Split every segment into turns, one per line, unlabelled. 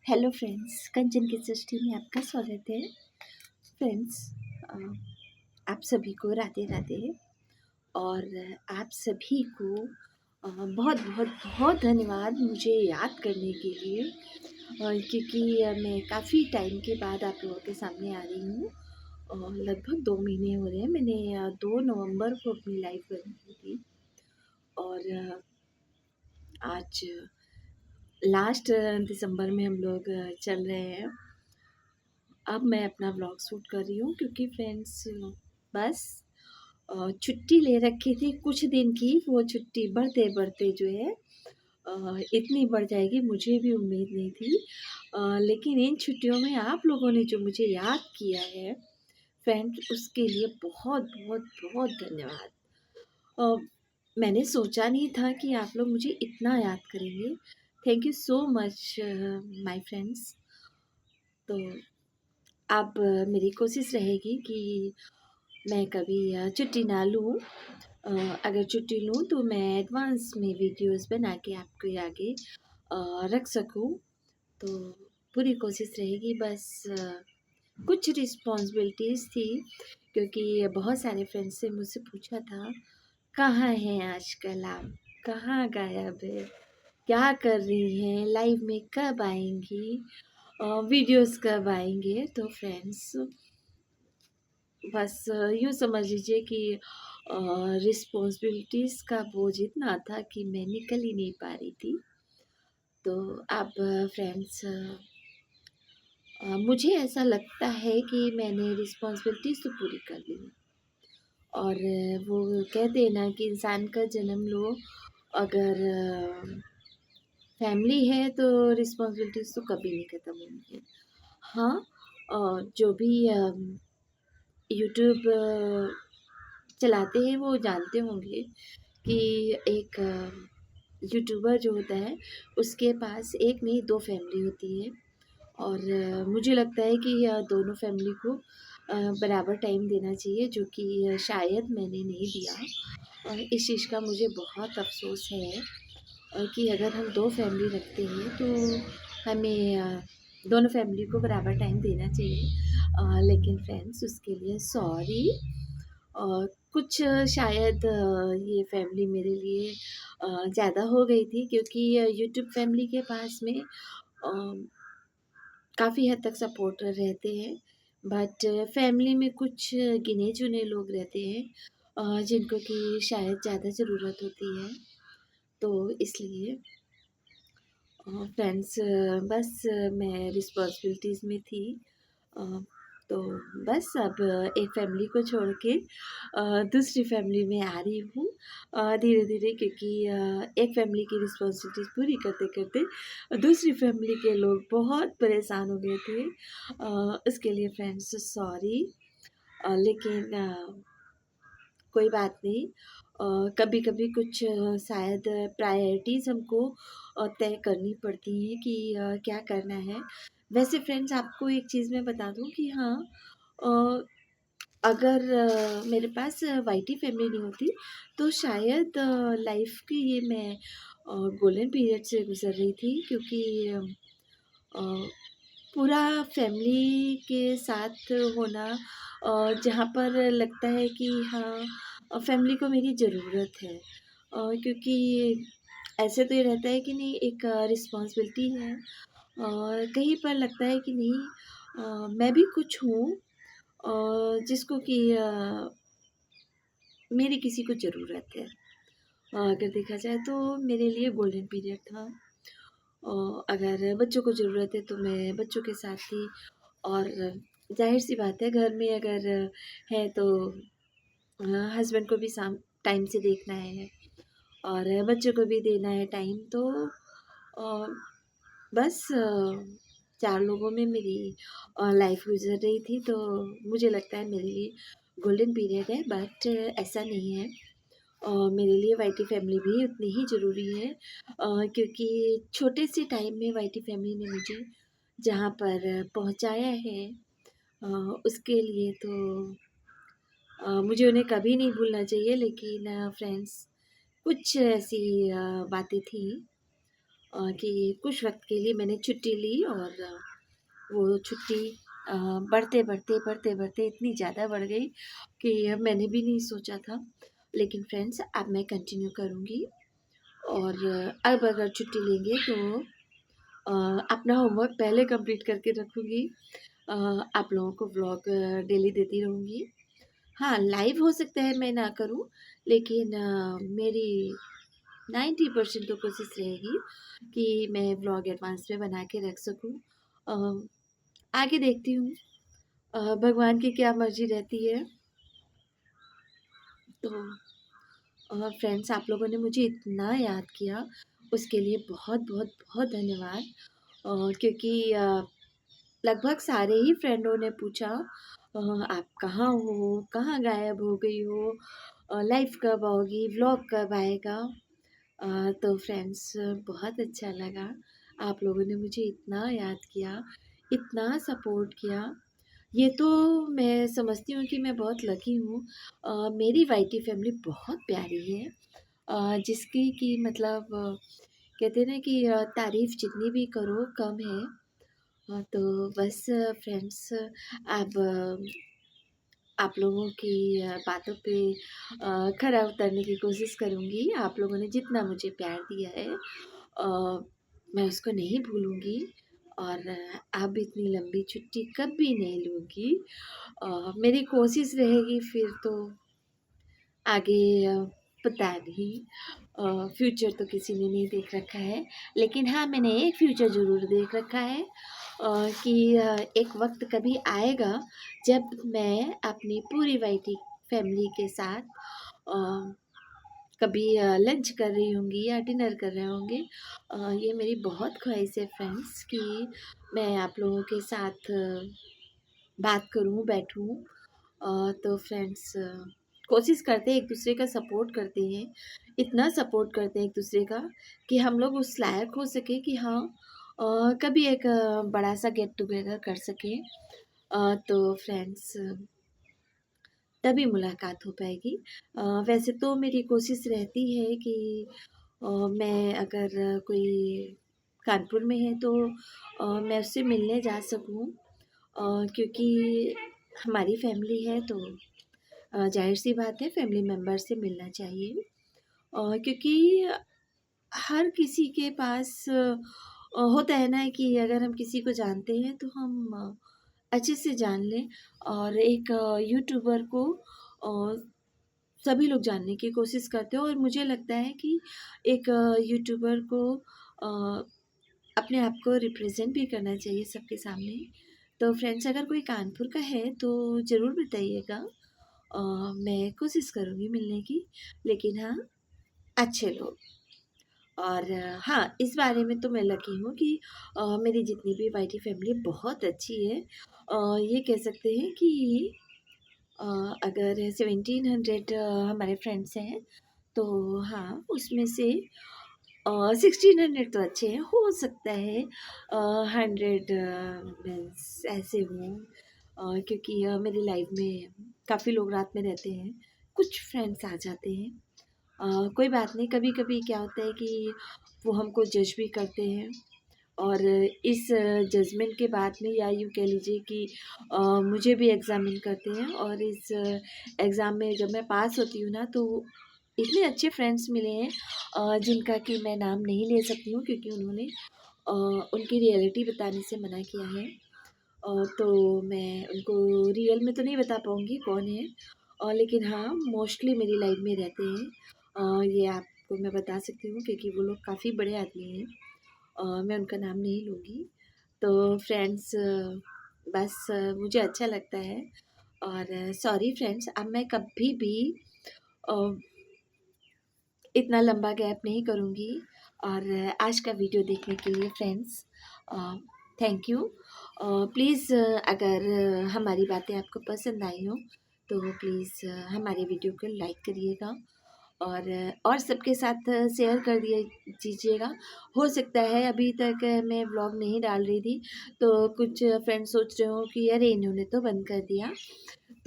Hello friends, कंचन की सृष्टि में आपका स्वागत है। फ्रेंड्स, अ, आप सभी को राधे राधे। और आप सभी को बहुत बहुत बहुत धन्यवाद मुझे याद करने के लिए, क्योंकि मैं काफ़ी टाइम के बाद आप लोगों के सामने आ रही हूँ। लगभग 2 महीने हो रहे हैं। मैंने 2 नवंबर को अपनी लाइफ बंद की थी और आज लास्ट दिसंबर में हम लोग चल रहे हैं। अब मैं अपना व्लॉग शूट कर रही हूँ क्योंकि फ्रेंड्स, बस छुट्टी ले रखी थी कुछ दिन की। वो छुट्टी बढ़ते बढ़ते जो है इतनी बढ़ जाएगी मुझे भी उम्मीद नहीं थी। लेकिन इन छुट्टियों में आप लोगों ने जो मुझे याद किया है फ्रेंड, उसके लिए बहुत बहुत बहुत धन्यवाद। अ, मैंने सोचा नहीं था कि आप लोग मुझे इतना याद करेंगे। Thank you so much my friends. तो अब मेरी कोशिश रहेगी कि मैं कभी छुट्टी ना लूँ। अगर छुट्टी लूँ तो मैं एडवांस में वीडियोस बना के आपके आगे रख सकूँ। तो पूरी कोशिश रहेगी। बस कुछ रिस्पॉन्सिबिलिटीज़ थी, क्योंकि बहुत सारे फ्रेंड्स से मुझसे पूछा था, कहाँ हैं आजकल आप, कहाँ गायब है, क्या कर रही हैं, लाइव में कब आएंगी, वीडियोस कब आएंगे। तो फ्रेंड्स, बस यूँ समझ लीजिए कि रिस्पॉन्सिबिलिटीज़ का बोझ इतना था कि मैं निकल ही नहीं पा रही थी। तो अब फ्रेंड्स, मुझे ऐसा लगता है कि मैंने रिस्पॉन्सिबिलिटीज़ तो पूरी कर ली। और वो कहते हैं ना कि इंसान का जन्म लो, अगर फैमिली है तो रिस्पॉन्सिबिलिटीज़ तो कभी नहीं ख़त्म होंगी। हाँ, जो भी यूट्यूब चलाते हैं वो जानते होंगे कि एक यूट्यूबर जो होता है उसके पास एक नहीं दो फैमिली होती है। और मुझे लगता है कि दोनों फैमिली को बराबर टाइम देना चाहिए, जो कि शायद मैंने नहीं दिया। इस चीज़ का मुझे बहुत अफ़सोस है कि अगर हम दो फैमिली रखते हैं तो हमें दोनों फैमिली को बराबर टाइम देना चाहिए। लेकिन फ्रेंड्स, उसके लिए सॉरी। कुछ शायद ये फैमिली मेरे लिए ज़्यादा हो गई थी, क्योंकि यूट्यूब फैमिली के पास में काफ़ी हद तक सपोर्टर रहते हैं। बट फैमिली में कुछ गिने-चुने लोग रहते हैं जिनको कि शायद ज़्यादा ज़रूरत होती है। तो इसलिए फ्रेंड्स, बस मैं रिस्पॉन्सिबिलिटीज़ में थी। अ, तो बस अब एक फैमिली को छोड़ के दूसरी फैमिली में आ रही हूँ धीरे-धीरे, क्योंकि एक फैमिली की रिस्पॉन्सिबिलिटीज़ पूरी करते-करते दूसरी फैमिली के लोग बहुत परेशान हो गए थे। उसके लिए फ्रेंड्स सॉरी। लेकिन कोई बात नहीं। कभी-कभी कुछ शायद प्रायोरिटीज़ हमको तय करनी पड़ती हैं कि क्या करना है। वैसे फ्रेंड्स, आपको एक चीज़ मैं बता दूँ कि हाँ, अ, अगर मेरे पास वाईटी फैमिली नहीं होती तो शायद लाइफ़ की ये मैं गोल्डन पीरियड से गुज़र रही थी, क्योंकि अ, पूरा फैमिली के साथ होना, जहाँ पर लगता है कि हाँ, फैमिली को मेरी ज़रूरत है। क्योंकि ऐसे तो ये रहता है कि नहीं, एक रिस्पॉन्सिबिलिटी है और कहीं पर लगता है कि नहीं, मैं भी कुछ हूँ जिसको कि मेरी किसी को ज़रूरत है। अगर देखा जाए तो मेरे लिए गोल्डन पीरियड था। अगर बच्चों को ज़रूरत है तो मैं बच्चों के साथ थी। और ज़ाहिर-सी बात है, घर में अगर है तो हस्बैंड को भी शाम टाइम से देखना है और बच्चों को भी देना है टाइम। तो अ, बस 4 लोगों में मेरी लाइफ गुज़र रही थी। तो मुझे लगता है मेरे लिए गोल्डन पीरियड है, बट ऐसा नहीं है। मेरे लिए वाईटी फैमिली भी उतनी ही ज़रूरी है, क्योंकि छोटे से टाइम में वाईटी फैमिली ने मुझे जहाँ पर पहुँचाया है, अ, उसके लिए तो मुझे उन्हें कभी नहीं भूलना चाहिए। लेकिन फ्रेंड्स, कुछ ऐसी बातें थी कि कुछ वक़्त के लिए मैंने छुट्टी ली और वो छुट्टी बढ़ते-बढ़ते इतनी ज़्यादा बढ़ गई कि मैंने भी नहीं सोचा था। लेकिन फ्रेंड्स अब मैं कंटिन्यू करूँगी और अब अगर छुट्टी लेंगे तो अपना होमवर्क पहले कंप्लीट करके रखूँगी। आप लोगों को व्लॉग डेली देती रहूँगी। हाँ, लाइव हो सकता है मैं ना करूँ, लेकिन मेरी 90% तो कोशिश रहेगी कि मैं व्लॉग एडवांस में बना के रख सकूँ। अ, आगे देखती हूँ भगवान की क्या मर्ज़ी रहती है। तो फ्रेंड्स आप लोगों ने मुझे इतना याद किया, उसके लिए बहुत-बहुत बहुत धन्यवाद। क्योंकि लगभग सारे ही फ्रेंडों ने पूछा आप कहाँ हो? कहाँ गायब हो गई हो? लाइव कब आओगी? व्लॉग कब आएगा? तो फ्रेंड्स बहुत अच्छा लगा। आप लोगों ने मुझे इतना याद किया, इतना सपोर्ट किया। ये तो मैं समझती हूँ कि मैं बहुत लकी हूँ। मेरी वाईटी फैमिली बहुत प्यारी है, जिसकी कि मतलब कहते हैं ना कि तारीफ़ जितनी भी करो कम है। तो बस फ्रेंड्स अब आप लोगों की बातों पे खरा उतरने की कोशिश करूँगी। आप लोगों ने जितना मुझे प्यार दिया है मैं उसको नहीं भूलूँगी और अब इतनी लंबी छुट्टी कभी नहीं लूँगी। मेरी कोशिश रहेगी फिर तो आगे पता नहीं फ्यूचर तो किसी ने नहीं देख रखा है, लेकिन हाँ, मैंने एक फ्यूचर ज़रूर देख रखा है कि एक वक़्त कभी आएगा जब मैं अपनी पूरी वाईटी फैमिली के साथ अ, कभी लंच कर रही होंगी या डिनर कर रहे होंगे। ये मेरी बहुत ख़्वाहिश है फ्रेंड्स कि मैं आप लोगों के साथ बात करूँ, बैठूँ। तो फ्रेंड्स कोशिश करते हैं एक-दूसरे का सपोर्ट करते हैं, इतना सपोर्ट करते हैं एक-दूसरे का कि हम लोग उस लायक हो सकें कि हाँ कभी एक बड़ा-सा गेट टुगेदर कर सकें। तो फ्रेंड्स तभी मुलाकात हो पाएगी। वैसे तो मेरी कोशिश रहती है कि मैं अगर कोई कानपुर में है तो मैं उससे मिलने जा सकूँ क्योंकि हमारी फैमिली है तो ज़ाहिर-सी बात है फैमिली मेंबर से मिलना चाहिए। क्योंकि हर किसी के पास होता है ना कि अगर हम किसी को जानते हैं तो हम अच्छे से जान लें और एक यूट्यूबर को सभी लोग जानने की कोशिश करते हैं और मुझे लगता है कि एक यूट्यूबर को अ, अपने आप को रिप्रेज़ेंट भी करना चाहिए सबके सामने। तो फ्रेंड्स अगर कोई कानपुर का है तो ज़रूर बताइएगा। मैं कोशिश करूँगी मिलने की, लेकिन हाँ, अच्छे लोग। और हाँ, इस बारे में तो मैं लकी हूँ कि मेरी जितनी भी वाईटी फैमिली बहुत अच्छी है। ये कह सकते हैं कि अ, अगर 1700 हमारे फ्रेंड्स हैं, तो हाँ, उसमें से 1600 तो अच्छे हैं, हो सकता है 100 मीन्स ऐसे हों क्योंकि मेरी लाइफ में काफ़ी लोग रात में रहते हैं, कुछ फ्रेंड्स आ जाते हैं। कोई बात नहीं, कभी-कभी क्या होता है कि वो हमको जज भी करते हैं और इस जजमेंट के बाद में या यूँ कह लीजिए कि मुझे भी एग्ज़ामिन करते हैं और इस एग्ज़ाम में जब मैं पास होती हूँ ना तो इतने अच्छे फ्रेंड्स मिले हैं जिनका कि मैं नाम नहीं ले सकती हूँ क्योंकि उन्होंने उनकी रियलिटी बताने से मना किया है। तो मैं उनको रियल में तो नहीं बता पाऊँगी कौन है लेकिन हाँ, मोस्टली मेरी लाइफ में रहते हैं। ये आपको मैं बता सकती हूँ क्योंकि वो लोग काफ़ी बड़े आदमी हैं। मैं उनका नाम नहीं लूँगी। तो फ्रेंड्स बस मुझे अच्छा लगता है और सॉरी फ्रेंड्स अब मैं कभी भी अ, इतना लंबा गैप नहीं करूँगी और आज का वीडियो देखने के लिए फ्रेंड्स थैंक यू। प्लीज़ अगर हमारी बातें आपको पसंद आई हों तो प्लीज़ हमारे वीडियो को लाइक करिएगा और सबके साथ शेयर कर दिए दीजिएगा। हो सकता है अभी तक मैं व्लॉग नहीं डाल रही थी तो कुछ फ्रेंड्स सोच रहे हो कि अरे इन्होंने तो बंद कर दिया।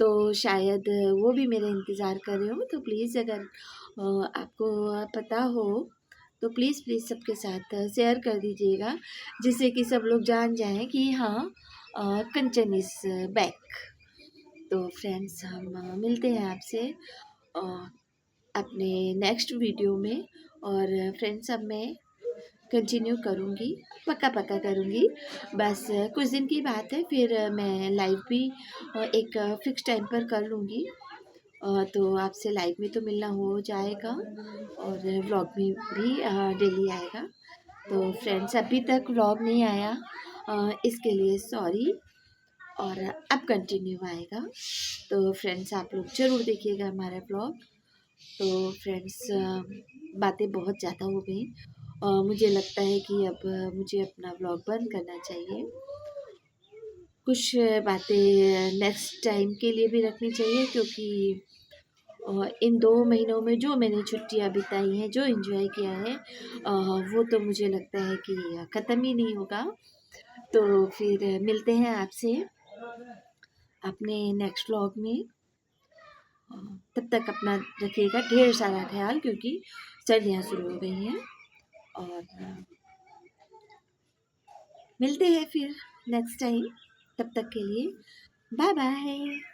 तो शायद वो भी मेरा इंतज़ार कर रहे हो तो प्लीज़ अगर आपको पता हो तो प्लीज़ प्लीज़ सबके साथ शेयर कर दीजिएगा, जिससे कि सब लोग जान जाएँ कि हाँ कंचन इज़ बैक। तो फ्रेंड्स हम मिलते हैं आपसे अ, अपने नेक्स्ट वीडियो में। और फ्रेंड्स अब मैं कंटिन्यू करूँगी, पक्का करूँगी। बस कुछ दिन की बात है, फिर मैं लाइव भी एक फ़िक्स टाइम पर कर लूँगी। तो आपसे लाइव में तो मिलना हो जाएगा और व्लॉग में भी डेली आएगा। तो फ्रेंड्स अभी तक व्लॉग नहीं आया, इसके लिए सॉरी। और अब कंटिन्यू आएगा, तो फ्रेंड्स आप लोग ज़रूर देखिएगा हमारा व्लॉग। तो फ्रेंड्स बातें बहुत ज़्यादा हो गई, मुझे लगता है कि अब मुझे अपना व्लॉग बंद करना चाहिए। कुछ बातें नेक्स्ट टाइम के लिए भी रखनी चाहिए, क्योंकि इन 2 महीनों में जो मैंने छुट्टियाँ बिताई हैं, जो एंजॉय किया है, वो तो मुझे लगता है कि ख़त्म ही नहीं होगा। तो फिर मिलते हैं आपसे अपने नेक्स्ट व्लॉग में। तब तक अपना रखिएगा ढेर सारा ख्याल, क्योंकि सर्दियाँ शुरू हो गई हैं। और मिलते हैं फिर नेक्स्ट टाइम, तब तक के लिए बाय बाय।